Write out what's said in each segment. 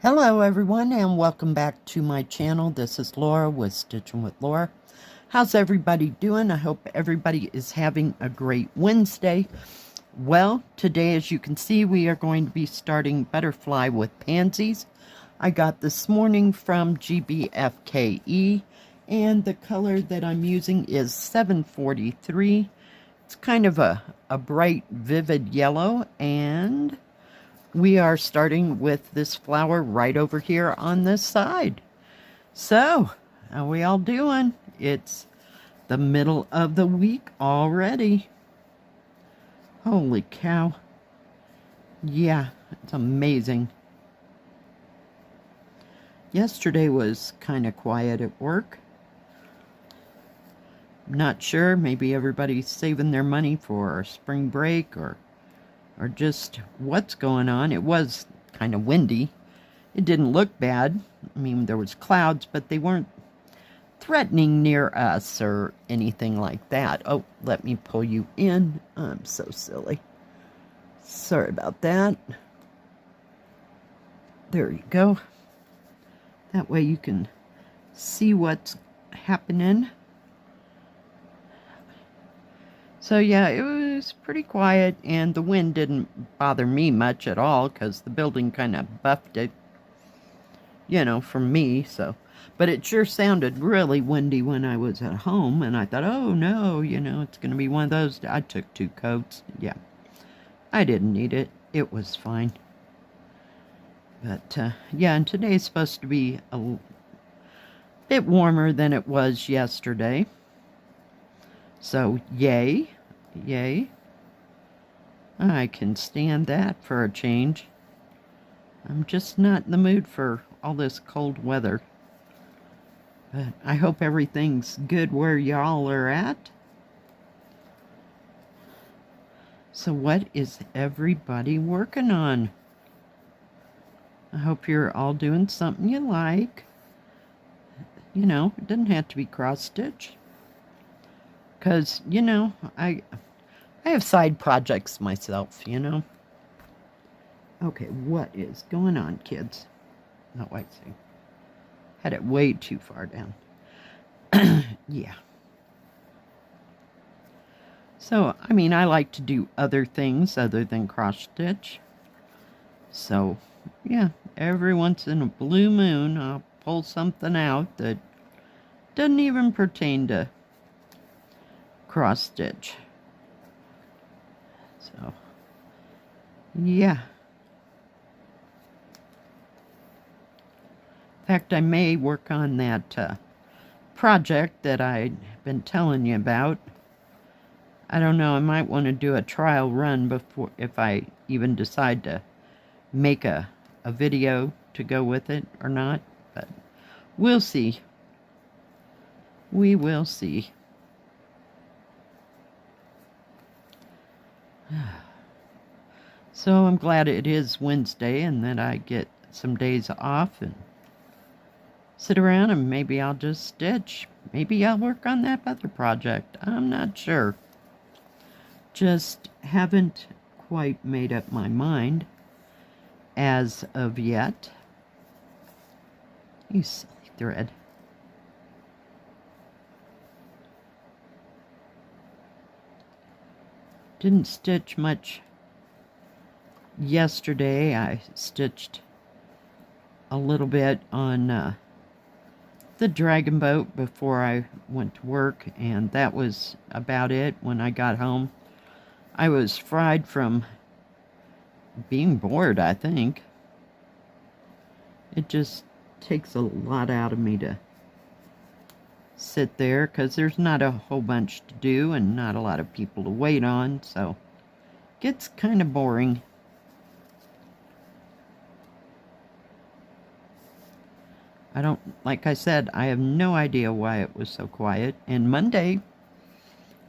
Hello everyone and welcome back to my channel. This is Laura with Stitchin with Laura. How's everybody doing? I hope everybody is having a great Wednesday. Well, today as you can see we are going to be starting Butterfly with Pansies. I got this morning from GBFkE and the color that I'm using is 743. It's kind of a bright vivid yellow, and we are starting with this flower right over here on this side. So, how we all doing? It's the middle of the week already. Holy cow. Yeah, it's amazing. Yesterday was kind of quiet at work. Not sure, maybe everybody's saving their money for spring break or just what's going on. It was kind of windy. It didn't look bad. I mean, there was clouds, but they weren't threatening near us or anything like that. Oh, let me pull you in. I'm so silly. Sorry about that. There you go. That way you can see what's happening. So yeah, it was pretty quiet, and the wind didn't bother me much at all because the building kind of buffed it, you know, from me. So, but it sure sounded really windy when I was at home, and I thought, oh no, you know, it's going to be one of those. I took 2 coats. Yeah, I didn't need it. It was fine. But yeah, and today's supposed to be a bit warmer than it was yesterday. So, yay. Yay. I can stand that for a change. I'm just not in the mood for all this cold weather. But I hope everything's good where y'all are at. So what is everybody working on? I hope you're all doing something you like. You know, it doesn't have to be cross-stitch. Because, you know, I have side projects myself, you know. Okay, what is going on, kids? Oh, I see. Had it way too far down. Yeah. So, I mean, I like to do other things other than cross-stitch. So, yeah, every once in a blue moon, I'll pull something out that doesn't even pertain to cross-stitch. So, yeah. In fact, I may work on that project that I've been telling you about. I don't know, I might want to do a trial run before, if I even decide to make a video to go with it or not, but we'll see. We will see. So I'm glad it is Wednesday and that I get some days off and sit around, and maybe I'll just stitch. Maybe I'll work on that other project. I'm not sure. Just haven't quite made up my mind as of yet. You silly thread. Didn't stitch much yesterday. I stitched a little bit on the dragon boat before I went to work, and that was about it. When I got home, I was fried from being bored, I think. It just takes a lot out of me to sit there because there's not a whole bunch to do and not a lot of people to wait on, so it gets kind of boring. I don't, like I said, I have no idea why it was so quiet. And Monday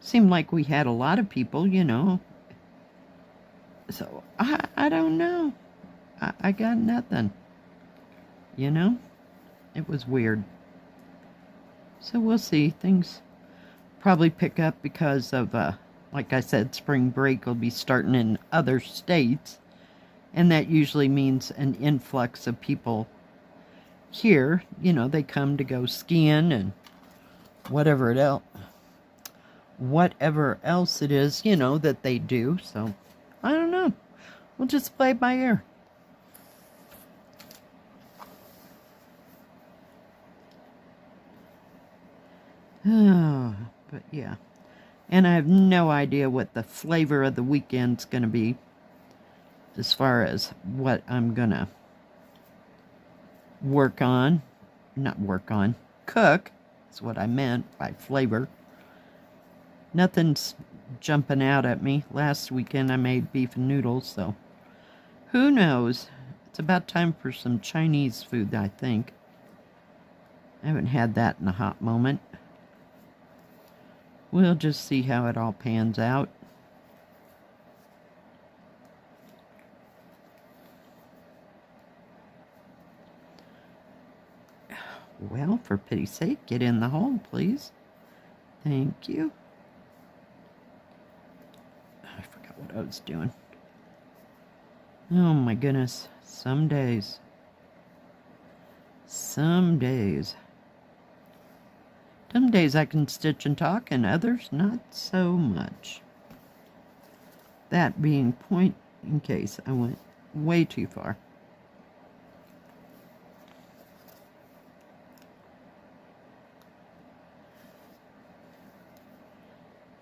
seemed like we had a lot of people, you know. So I don't know. I got nothing. You know? It was weird. So we'll see. Things probably pick up because of, like I said, spring break will be starting in other states. And that usually means an influx of people here. You know, they come to go skiing and whatever else it is, you know, that they do. So, I don't know. We'll just play it by ear. But yeah. And I have no idea what the flavor of the weekend's going to be as far as what I'm going to cook is what I meant by flavor. Nothing's jumping out at me. Last weekend I made beef and noodles, so who knows? It's about time for some Chinese food, I think. I haven't had that in a hot moment. We'll just see how it all pans out. Well, for pity's sake, get in the hole, please. Thank you. I forgot what I was doing. Oh my goodness. Some days. Some days I can stitch and talk, and others not so much. That being point in case I went way too far.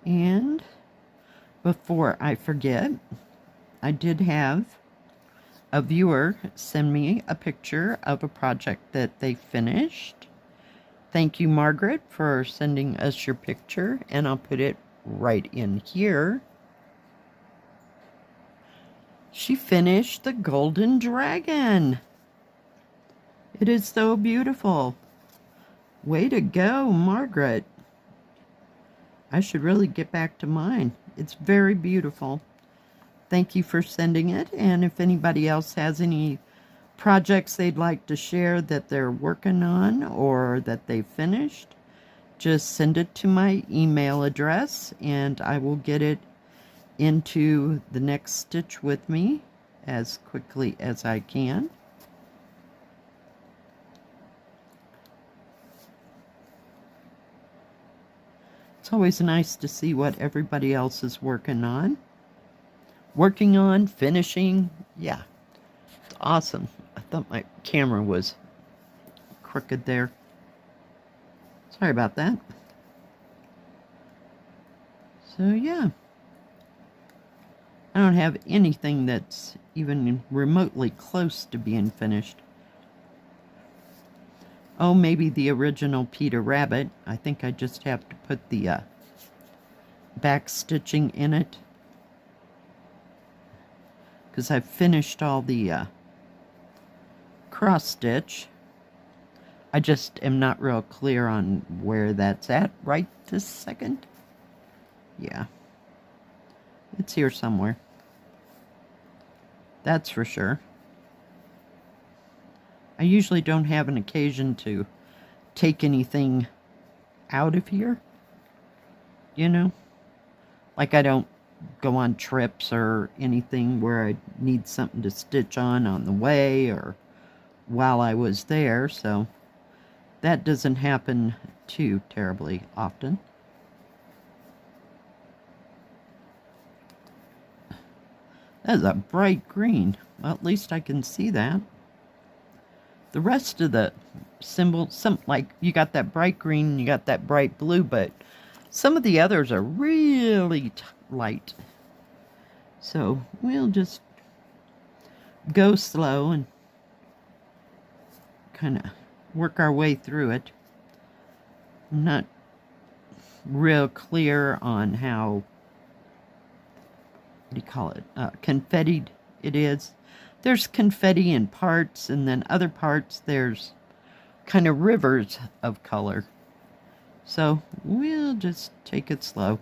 And before I forget, I did have a viewer send me a picture of a project that they finished. Thank you, Margaret, for sending us your picture, and I'll put it right in here. She finished the golden dragon. It is so beautiful. Way to go, Margaret. I should really get back to mine. It's very beautiful. Thank you for sending it, and if anybody else has any projects they'd like to share that they're working on or that they've finished, just send it to my email address and I will get it into the next stitch with me as quickly as I can. It's always nice to see what everybody else is working on, finishing. Yeah, it's awesome. I thought my camera was crooked there. Sorry about that. So yeah, I don't have anything that's even remotely close to being finished. Oh, maybe the original Peter Rabbit. I think I just have to put the back stitching in it, because I've finished all the cross stitch. I just am not real clear on where that's at right this second. Yeah, it's here somewhere. That's for sure. I usually don't have an occasion to take anything out of here, you know? Like I don't go on trips or anything where I need something to stitch on the way or while I was there, so that doesn't happen too terribly often. That is a bright green. Well, at least I can see that. The rest of the symbols, like you got that bright green, you got that bright blue, but some of the others are really light. So we'll just go slow and kind of work our way through it. I'm not real clear on how, what do you call it, confettied it is. There's confetti in parts, and then other parts there's kind of rivers of color. So we'll just take it slow.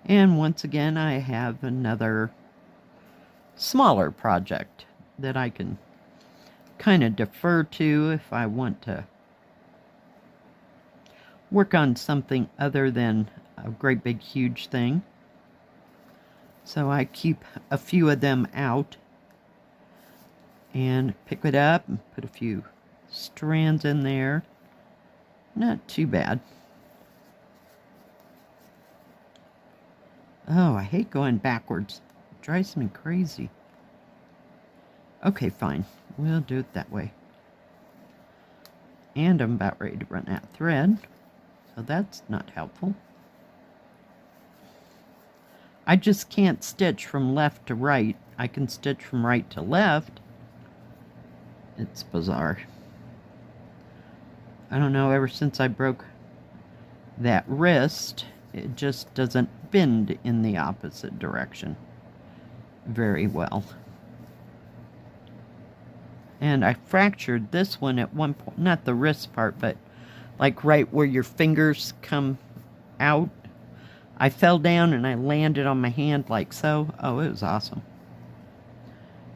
And once again, I have another smaller project that I can kind of defer to if I want to work on something other than a great big huge thing. So I keep a few of them out. and pick it up and put a few strands in there. Not too bad. Oh, I hate going backwards. It drives me crazy. Okay, fine. We'll do it that way. And I'm about ready to run out of thread, so that's not helpful. I just can't stitch from left to right. I can stitch from right to left. It's bizarre. I don't know, ever since I broke that wrist, it just doesn't bend in the opposite direction very well. And I fractured this one at one point, not the wrist part, but like right where your fingers come out. I fell down and I landed on my hand like so. Oh, it was awesome.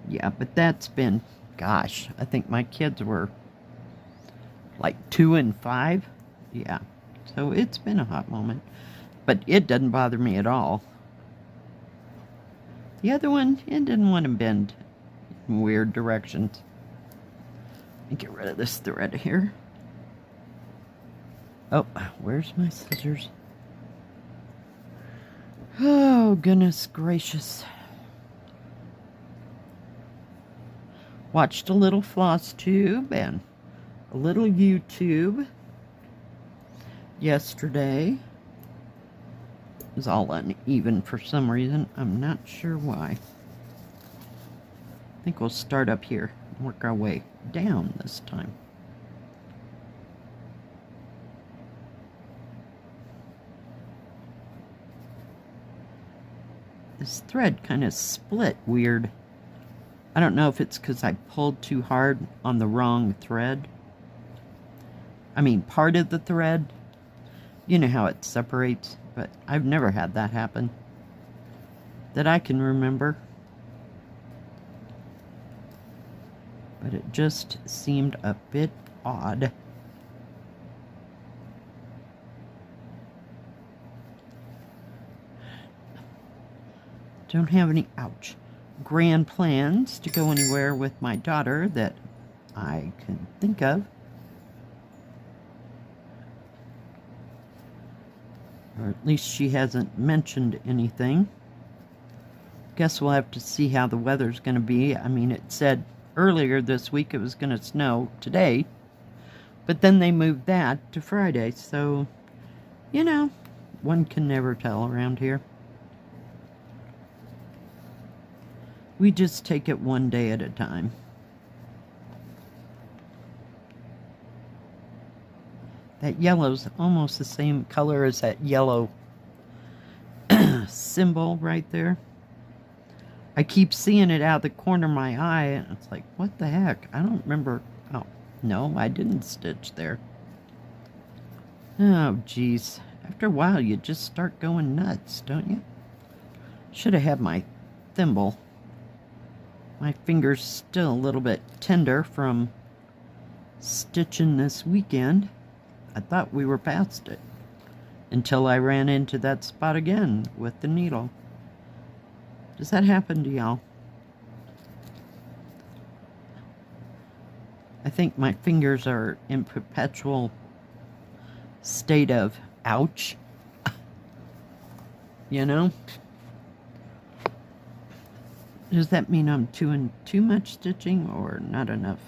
Yeah, but that's been, gosh, I think my kids were like 2 and 5. Yeah, so it's been a hot moment. But it doesn't bother me at all. The other one, it didn't want to bend in weird directions. Let me get rid of this thread here. Oh, where's my scissors? Oh, goodness gracious. Watched a little floss tube and a little YouTube yesterday. It was all uneven for some reason. I'm not sure why. I think we'll start up here and work our way down this time. This thread kind of split weird. I don't know if it's because I pulled too hard on the wrong thread. I mean, part of the thread. You know how it separates, but I've never had that happen that I can remember. But it just seemed a bit odd. Don't have any, ouch, grand plans to go anywhere with my daughter that I can think of. Or at least she hasn't mentioned anything. Guess we'll have to see how the weather's going to be. I mean, it said earlier this week it was going to snow today, but then they moved that to Friday, so, you know, one can never tell around here. We just take it one day at a time. That yellow's almost the same color as that yellow symbol right there. I keep seeing it out of the corner of my eye, and it's like, what the heck? I don't remember. Oh, no, I didn't stitch there. Oh, geez. After a while, you just start going nuts, don't you? Should have had my thimble. My finger's still a little bit tender from stitching this weekend. I thought we were past it until I ran into that spot again with the needle. Does that happen to y'all? I think my fingers are in perpetual state of ouch. You know? Does that mean I'm doing too much stitching or not enough?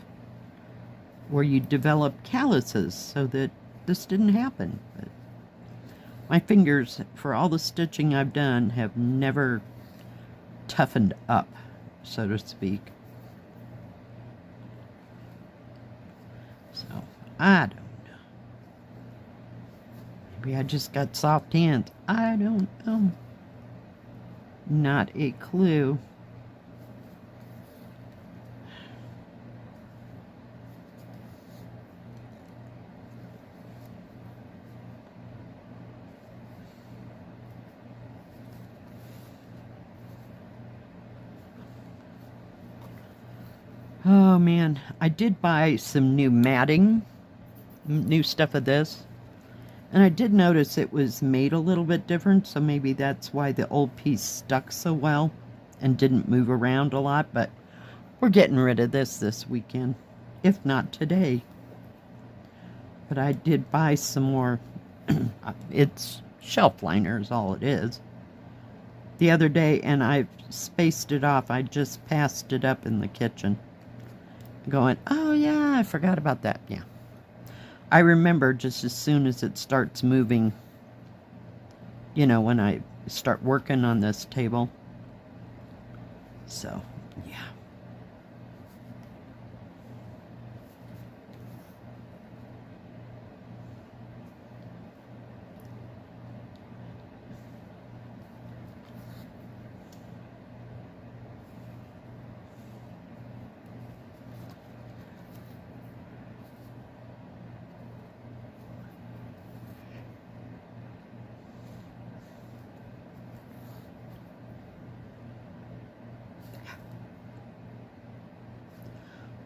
Or you develop calluses so that this didn't happen. But my fingers, for all the stitching I've done, have never toughened up, so to speak. So, I don't know. Maybe I just got soft hands. I don't know. Not a clue. Oh man, I did buy some new matting, new stuff of this, and I did notice it was made a little bit different, so maybe that's why the old piece stuck so well and didn't move around a lot, but We're getting rid of this weekend, if not today. But I did buy some more. It's shelf liners, all it is. The other day, and I spaced it off. I just passed it up in the kitchen. Going, oh yeah, I forgot about that. Yeah. I remember just as soon as it starts moving, you know, when I start working on this table. So, yeah.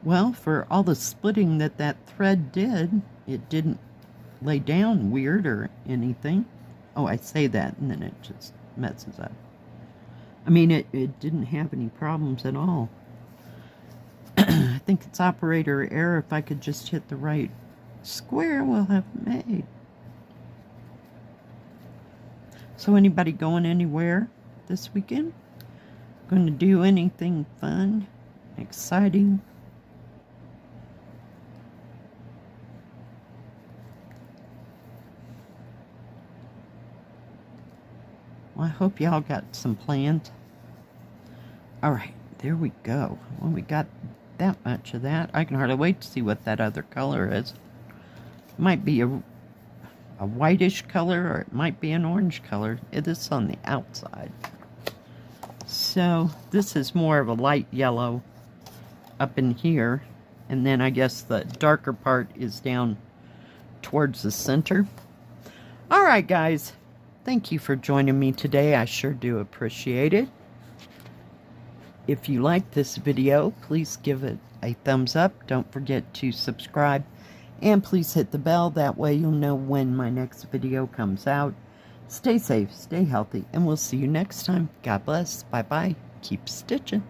Well, for all the splitting that thread did, it didn't lay down weird or anything. Oh, I say that and then it just messes up. I mean, it didn't have any problems at all. I think it's operator error. If I could just hit the right square, we'll have it made. So anybody going anywhere this weekend? Going to do anything fun, exciting? Well, I hope y'all got some plans. All right, there we go. Well, we got that much of that. I can hardly wait to see what that other color is. It might be a whitish color, or it might be an orange color. It is on the outside. So this is more of a light yellow up in here. And then I guess the darker part is down towards the center. All right, guys. Thank you for joining me today. I sure do appreciate it. If you like this video, please give it a thumbs up. Don't forget to subscribe. And please hit the bell. That way you'll know when my next video comes out. Stay safe, stay healthy, and we'll see you next time. God bless. Bye-bye. Keep stitching.